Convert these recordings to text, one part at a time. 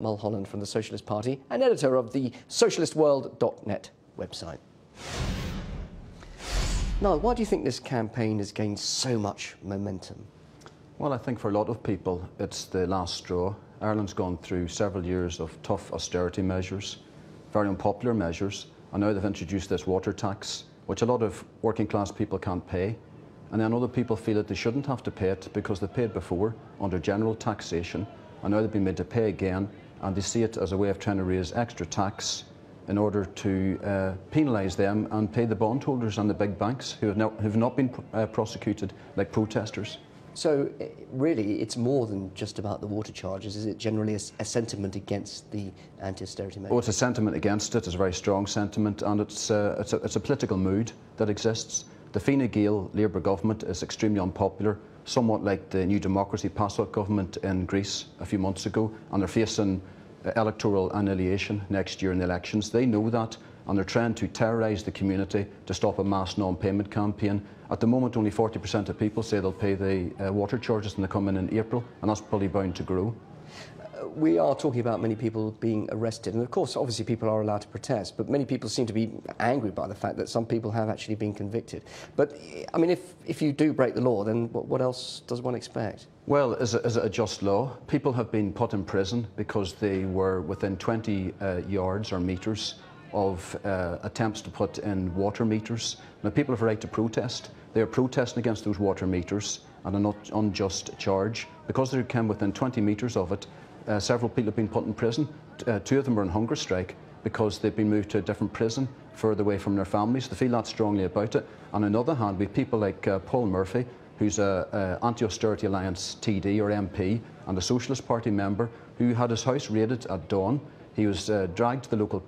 Mulholland from the Socialist Party and editor of the socialistworld.net website. Niall, why do you think this campaign has gained so much momentum? Well, I think for a lot of people, it's the last straw. Ireland's gone through several years of tough austerity measures, very unpopular measures, and now they've introduced this water tax, which a lot of working class people can't pay. And then other people feel that they shouldn't have to pay it because they paid before under general taxation, and now they've been made to pay again, and they see it as a way of trying to raise extra tax in order to penalise them and pay the bondholders and the big banks who have not been prosecuted like protesters. So, really, it's more than just about the water charges. Is it generally a sentiment against the anti-austerity measures? Oh, it's a sentiment against it. It's a very strong sentiment, and it's a political mood that exists. The Fine Gael Labour government is extremely unpopular, somewhat like the New Democracy PASOK government in Greece a few months ago, and they're facing electoral annihilation next year in the elections. They know that, and they're trying to terrorise the community to stop a mass non-payment campaign. At the moment, only 40% of people say they'll pay the water charges when they come in April, and that's probably bound to grow. We are talking about many people being arrested, and of course, obviously, people are allowed to protest, but many people seem to be angry by the fact that some people have actually been convicted. But, I mean, if you do break the law, then what else does one expect? Well, is it a just law? People have been put in prison because they were within 20 yards or metres of attempts to put in water meters. Now, people have a right to protest. They are protesting against those water meters and an unjust charge. Because they came within 20 metres of it, several people have been put in prison. Two of them are on hunger strike because they've been moved to a different prison further away from their families. They feel that strongly about it. And on the other hand, we have people like Paul Murphy, who's an Anti-Austerity Alliance TD or MP and a Socialist Party member, who had his house raided at dawn. He was dragged to the local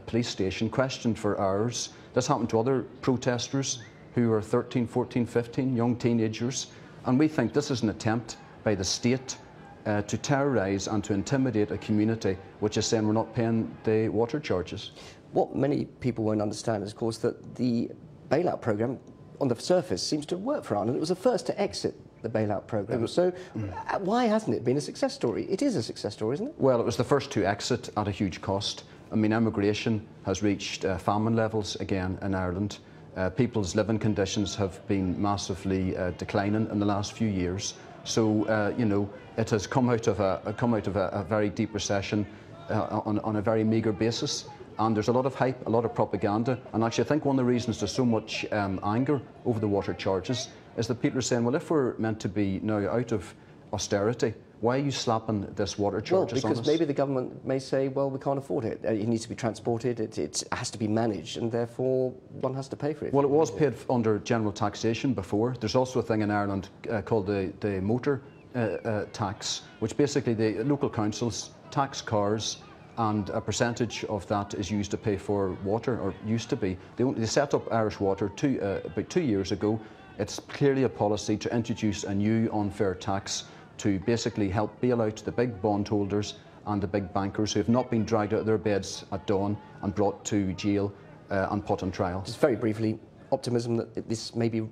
police station, questioned for hours. This happened to other protesters who were 13, 14, 15, young teenagers. And we think this is an attempt by the state to terrorise and to intimidate a community which is saying we're not paying the water charges. What many people won't understand is, of course, that the bailout programme, on the surface, seems to have worked for Ireland. It was the first to exit the bailout programme. So why hasn't it been a success story? It is a success story, isn't it? Well, it was the first to exit at a huge cost. I mean, emigration has reached famine levels again in Ireland. People's living conditions have been massively declining in the last few years. So, you know, it has come out of a very deep recession on a very meagre basis. And there's a lot of hype, a lot of propaganda. And actually, I think one of the reasons there's so much anger over the water charges is that people are saying, well, if we're meant to be now out of austerity, why are you slapping this water charges on us? Well, because maybe the government may say, well, we can't afford it. It needs to be transported, it has to be managed, and therefore one has to pay for it. Well, it was paid under general taxation before. There's also a thing in Ireland called the motor tax, which basically the local councils tax cars, and a percentage of that is used to pay for water, or used to be. They set up Irish Water about 2 years ago. It's clearly a policy to introduce a new unfair tax to basically help bail out the big bondholders and the big bankers who have not been dragged out of their beds at dawn and brought to jail and put on trial. Just very briefly, optimism that this maybe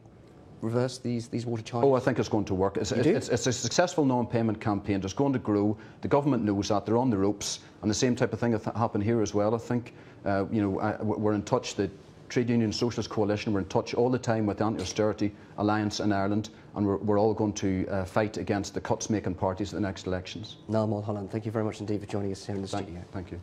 reverse these water charges? Oh, I think it's going to work. It's a successful non-payment campaign. It's going to grow. The government knows that. They're on the ropes. And the same type of thing happened here as well, I think. You know, we're in touch, the Trade Union Socialist Coalition, we're in touch all the time with the Anti-Austerity Alliance in Ireland, and we're all going to fight against the cuts-making parties at the next elections. Niall Mulholland, thank you very much indeed for joining us here in the studio. Thank you.